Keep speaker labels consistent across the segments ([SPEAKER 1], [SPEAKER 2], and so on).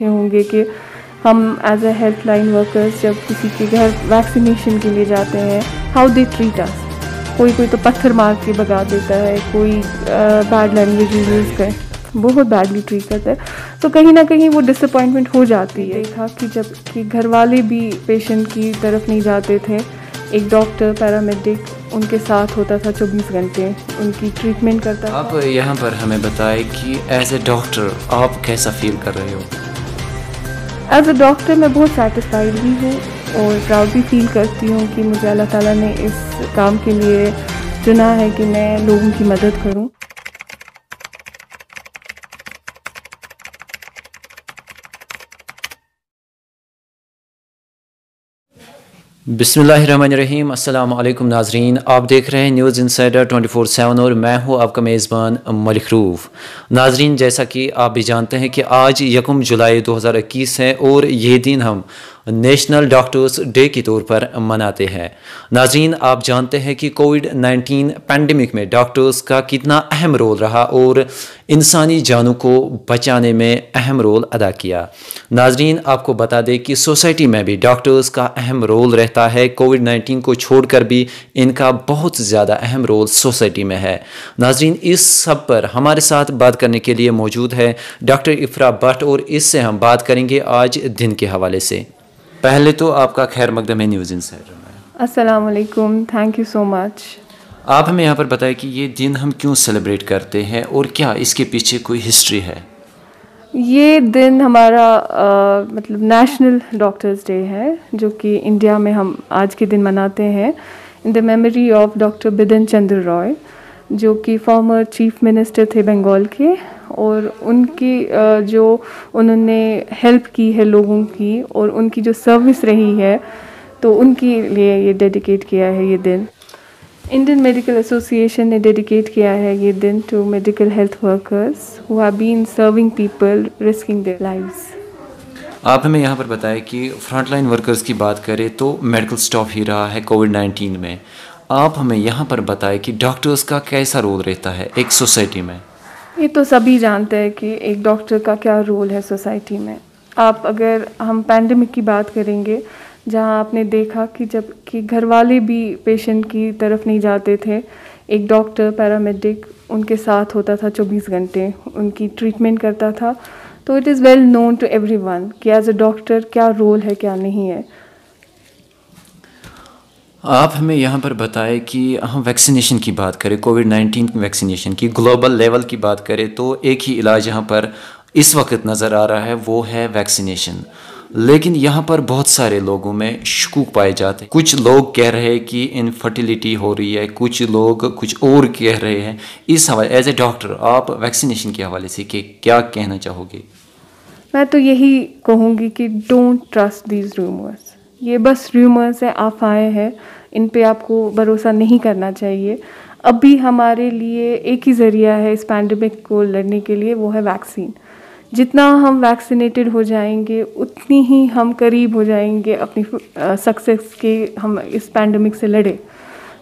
[SPEAKER 1] होंगे कि हम as a health line workers जब किसी के घर वैक्सीनेशन के लिए जाते हैं, हाउ दे ट्रीट अस। कोई तो पत्थर मार के भगा देता है, कोई बैड लैंग्वेज यूज़ कर बहुत बैडली ट्रीट करता है। तो कहीं ना कहीं वो डिसअपॉइंटमेंट हो जाती है। देखा कि जब कि घर वाले भी पेशेंट की तरफ नहीं जाते थे, एक डॉक्टर पैरामेडिक उनके साथ होता था 24 घंटे, उनकी ट्रीटमेंट करता था।
[SPEAKER 2] आप यहाँ पर हमें बताएं कि एज ए डॉक्टर आप कैसा फील कर रहे हो?
[SPEAKER 1] एज अ डॉक्टर मैं बहुत सेटिस्फाइड भी हूँ और प्राउड भी फील करती हूँ कि मुझे अल्लाह ताला ने इस काम के लिए चुना है कि मैं लोगों की मदद करूँ।
[SPEAKER 2] बिस्मिल्लाहिर्रहमानिर्रहीम। अस्सलाम वालेकुम नाजरीन, आप देख रहे हैं न्यूज़ इनसाइडर 24/7 और मैं हूं आपका मेज़बान मलिक रूफ। नाजरीन, जैसा कि आप भी जानते हैं कि आज 1 जुलाई 2021 है और ये दिन हम नेशनल डॉक्टर्स डे के तौर पर मनाते हैं। नाजरीन, आप जानते हैं कि कोविड-19 पैंडमिक में डॉक्टर्स का कितना अहम रोल रहा और इंसानी जानों को बचाने में अहम रोल अदा किया। नाजरीन, आपको बता दें कि सोसाइटी में भी डॉक्टर्स का अहम रोल रहता है। कोविड-19 को छोड़कर भी इनका बहुत ज़्यादा अहम रोल सोसाइटी में है। नाजरीन, इस सब पर हमारे साथ बात करने के लिए मौजूद है डॉक्टर इफ्रा भट्ट और इससे हम बात करेंगे आज दिन के हवाले से। पहले तो आपका खैर मकदम है न्यूज़ इनसाइडर में।
[SPEAKER 1] अस्सलाम वालेकुम, थैंक यू सो मच।
[SPEAKER 2] आप हमें यहाँ पर बताएं कि ये दिन हम क्यों सेलिब्रेट करते हैं और क्या इसके पीछे कोई हिस्ट्री है?
[SPEAKER 1] ये दिन हमारा मतलब नेशनल डॉक्टर्स डे है, जो कि इंडिया में हम आज के दिन मनाते हैं in the memory of doctor Bipin Chandra Roy, जो कि फॉर्मर चीफ मिनिस्टर थे बंगाल के। और उनकी जो उन्होंने हेल्प की है लोगों की और उनकी जो सर्विस रही है, तो उनके लिए ये डेडिकेट किया है ये दिन। इंडियन मेडिकल एसोसिएशन ने डेडिकेट किया है ये दिन to medical health workers who have been serving people, risking their lives.
[SPEAKER 2] आप हमें यहाँ पर बताएं कि फ्रंटलाइन वर्कर्स की बात करें तो मेडिकल स्टाफ ही रहा है कोविड-19 में। आप हमें यहाँ पर बताएं कि डॉक्टर्स का कैसा रोल रहता है एक सोसाइटी में?
[SPEAKER 1] ये तो सभी जानते हैं कि एक डॉक्टर का क्या रोल है सोसाइटी में। आप अगर हम पैंडमिक की बात करेंगे, जहां आपने देखा कि जब कि घर वाले भी पेशेंट की तरफ नहीं जाते थे, एक डॉक्टर पैरामेडिक उनके साथ होता था 24 घंटे, उनकी ट्रीटमेंट करता था। तो it is well known to everyone कि एज अ डॉक्टर क्या रोल है क्या नहीं है।
[SPEAKER 2] आप हमें यहाँ पर बताएं कि हम वैक्सीनेशन की बात करें, कोविड-19 वैक्सीनेशन की ग्लोबल लेवल की बात करें तो एक ही इलाज यहाँ पर इस वक्त नज़र आ रहा है, वो है वैक्सीनेशन। लेकिन यहाँ पर बहुत सारे लोगों में शकूक पाए जाते हैं। कुछ लोग कह रहे हैं कि इनफर्टिलिटी हो रही है, कुछ लोग कुछ और कह रहे हैं। इस हवाले एज ए डॉक्टर आप वैक्सीनेशन के हवाले से क्या कहना चाहोगे?
[SPEAKER 1] मैं तो यही कहूँगी कि डोंट ट्रस्ट दीज रूमर्स। ये बस रूमर्स हैं, अफवाहें हैं, इन पे आपको भरोसा नहीं करना चाहिए। अभी हमारे लिए एक ही ज़रिया है इस पैंडमिक को लड़ने के लिए, वो है वैक्सीन। जितना हम वैक्सीनेटेड हो जाएंगे उतनी ही हम करीब हो जाएंगे अपनी सक्सेस के, हम इस पैंडमिक से लड़े।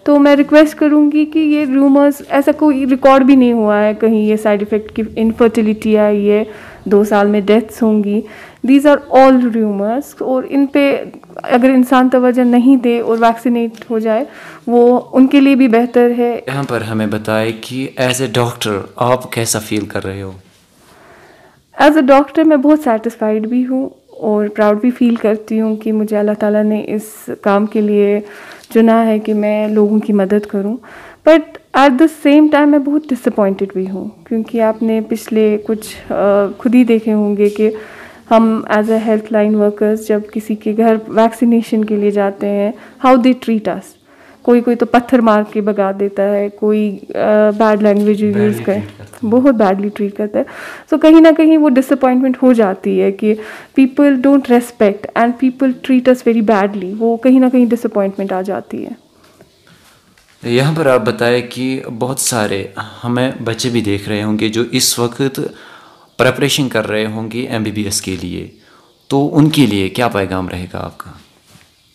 [SPEAKER 1] तो मैं रिक्वेस्ट करूँगी कि ये रूमर्स, ऐसा कोई रिकॉर्ड भी नहीं हुआ है कहीं ये साइड इफ़ेक्ट की इनफर्टिलिटी आई है, 2 साल में डेथ्स होंगी। These are all rumours. और इन पे अगर इंसान तवज्जो नहीं दे और वैक्सीनेट हो जाए, वो उनके लिए भी बेहतर है।
[SPEAKER 2] यहाँ पर हमें बताएं कि एज ए डॉक्टर आप कैसा फील कर रहे हो?
[SPEAKER 1] एज अ डॉक्टर मैं बहुत सेटिस्फाइड भी हूँ और प्राउड भी फील करती हूँ कि मुझे अल्लाह ताला ने इस काम के लिए चुना है कि मैं लोगों की मदद करूँ। But at the same time मैं बहुत डिसअपॉइंटेड भी हूँ, क्योंकि आपने पिछले कुछ खुद ही देखे होंगे कि हम as a health line workers जब किसी के घर वैक्सीनेशन के लिए जाते हैं, हाउ दे ट्रीट अस। कोई तो पत्थर मार के भगा देता है, कोई बैड लैंग्वेज यूज़ कर बहुत बैडली ट्रीट करता है। सो कहीं ना कहीं वो डिसअपॉइंटमेंट हो जाती है कि people don't respect and people treat us very badly. वो कहीं ना कहीं डिसअपॉइंटमेंट आ जाती है।
[SPEAKER 2] यहाँ पर आप बताएं कि बहुत सारे हमें बच्चे भी देख रहे होंगे जो इस वक्त प्रिपरेशन कर रहे होंगे MBBS के लिए, तो उनके लिए क्या पैगाम रहेगा आपका?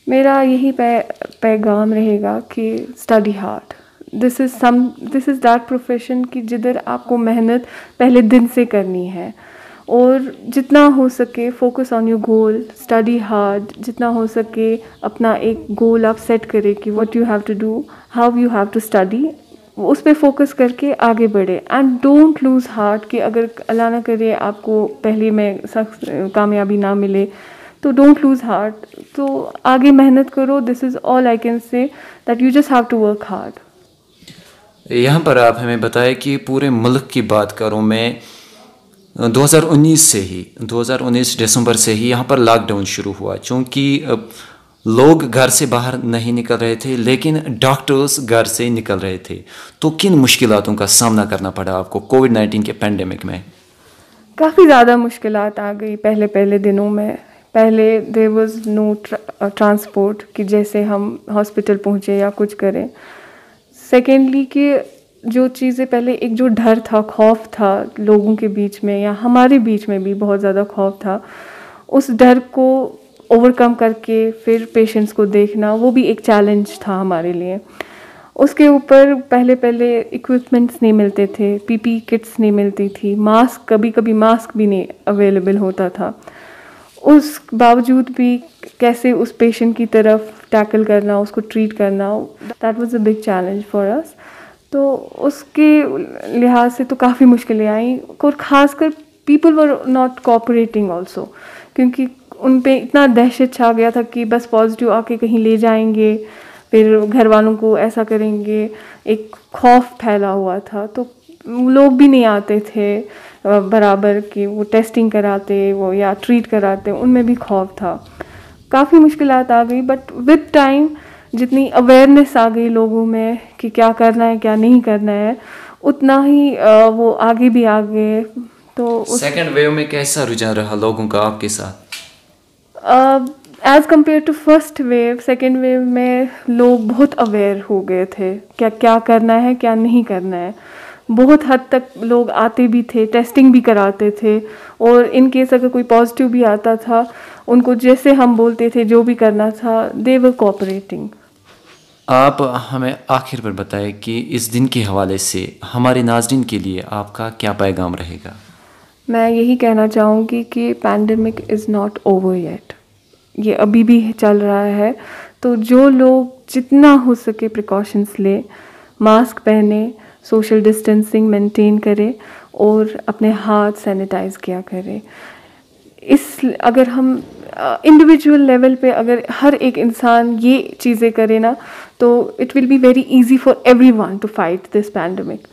[SPEAKER 1] मेरा यही पैगाम रहेगा कि study hard. This is that profession कि जिधर आपको मेहनत पहले दिन से करनी है और जितना हो सके focus on your goal, study hard, जितना हो सके अपना एक गोल आप सेट करें कि what you have to do, how you have to study, उस पर फोकस करके आगे बढ़े। एंड डोंट लूज़ हार्ट कि अगर अल्लाह ना करे आपको पहले में सख्त कामयाबी ना मिले तो डोंट लूज़ हार्ट, तो आगे मेहनत करो। This is all I can say, that you just have to work hard.
[SPEAKER 2] यहाँ पर आप हमें बताएं कि पूरे मुल्क की बात करूँ मैं, 2019 दिसंबर से ही यहाँ पर लॉकडाउन शुरू हुआ, चूँकि लोग घर से बाहर नहीं निकल रहे थे लेकिन डॉक्टर्स घर से निकल रहे थे। तो किन मुश्किलातों का सामना करना पड़ा आपको कोविड-19 के पेंडेमिक में?
[SPEAKER 1] काफ़ी ज़्यादा मुश्किलात आ गई पहले दिनों में। पहले देयर वाज नो ट्रांसपोर्ट कि जैसे हम हॉस्पिटल पहुँचे या कुछ करें। सेकेंडली कि जो चीज़ें पहले एक जो डर था, खौफ था लोगों के बीच में या हमारे बीच में भी बहुत ज़्यादा खौफ था, उस डर को ओवरकम करके फिर पेशेंट्स को देखना वो भी एक चैलेंज था हमारे लिए। उसके ऊपर पहले इक्विपमेंट्स नहीं मिलते थे, पीपी किट्स नहीं मिलती थी, मास्क कभी मास्क भी नहीं अवेलेबल होता था। उस बावजूद भी कैसे उस पेशेंट की तरफ टैकल करना, उसको ट्रीट करना, that was a big challenge for us. तो उसके लिहाज से तो काफ़ी मुश्किलें आई और ख़ासकर people were not cooperating also, क्योंकि उन पे इतना दहशत छा गया था कि बस पॉजिटिव आके कहीं ले जाएंगे, फिर घर वालों को ऐसा करेंगे, एक खौफ फैला हुआ था। तो लोग भी नहीं आते थे बराबर कि वो टेस्टिंग कराते वो या ट्रीट कराते, उनमें भी खौफ था। काफ़ी मुश्किलात आ गई, बट विद टाइम जितनी अवेयरनेस आ गई लोगों में कि क्या करना है क्या नहीं करना है, उतना ही वो आगे भी आ गए। तो
[SPEAKER 2] सेकेंड वेव में कैसा रुझान रहा लोगों का आपके साथ?
[SPEAKER 1] As compare to first wave, second wave में लोग बहुत अवेयर हो गए थे क्या करना है क्या नहीं करना है। बहुत हद तक लोग आते भी थे, टेस्टिंग भी कराते थे, और इन केस अगर कोई पॉजिटिव भी आता था उनको जैसे हम बोलते थे जो भी करना था, दे वर कोऑपरेटिंग।
[SPEAKER 2] आप हमें आखिर पर बताएं कि इस दिन के हवाले से हमारे नाज़रीन के लिए आपका क्या पैगाम रहेगा?
[SPEAKER 1] मैं यही कहना चाहूँगी कि pandemic is not over yet, ये अभी भी चल रहा है। तो जो लोग जितना हो सके प्रिकॉशंस ले, मास्क पहने, सोशल डिस्टेंसिंग मेंटेन करें और अपने हाथ सैनिटाइज़ किया करें। अगर हम इंडिविजुअल लेवल पे अगर हर एक इंसान ये चीज़ें करे ना, तो it will be very easy for everyone to fight this pandemic.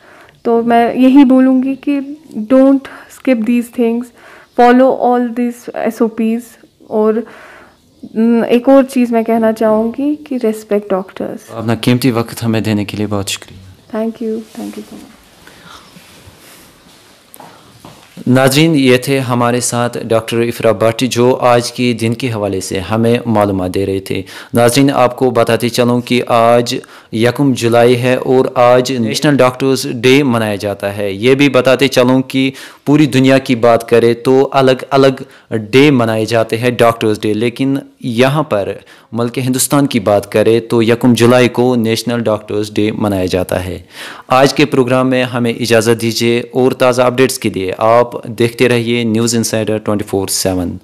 [SPEAKER 1] तो मैं यही बोलूँगी कि don't skip these things, follow all this SOPs। और एक और चीज़ मैं कहना चाहूँगी कि रेस्पेक्ट डॉक्टर्स।
[SPEAKER 2] अपना कीमती वक्त हमें देने के लिए बहुत शुक्रिया।
[SPEAKER 1] Thank you so much.
[SPEAKER 2] नाज़रीन, ये थे हमारे साथ डॉक्टर इफ़रा भट्ट जो आज के दिन के हवाले से हमें मालूमात दे रहे थे। नाज़रीन, आपको बताते चलूँ कि आज 1 जुलाई है और आज नेशनल डॉक्टर्स डे मनाया जाता है। ये भी बताते चलूँ कि पूरी दुनिया की बात करें तो अलग अलग डे मनाए जाते हैं डॉक्टर्स डे, लेकिन यहाँ पर मुल्क हिंदुस्तान की बात करें तो 1 जुलाई को नेशनल डॉक्टर्स डे मनाया जाता है। आज के प्रोग्राम में हमें इजाज़त दीजिए और ताज़ा अपडेट्स के लिए आप देखते रहिए न्यूज़ इंसाइडर 24/7।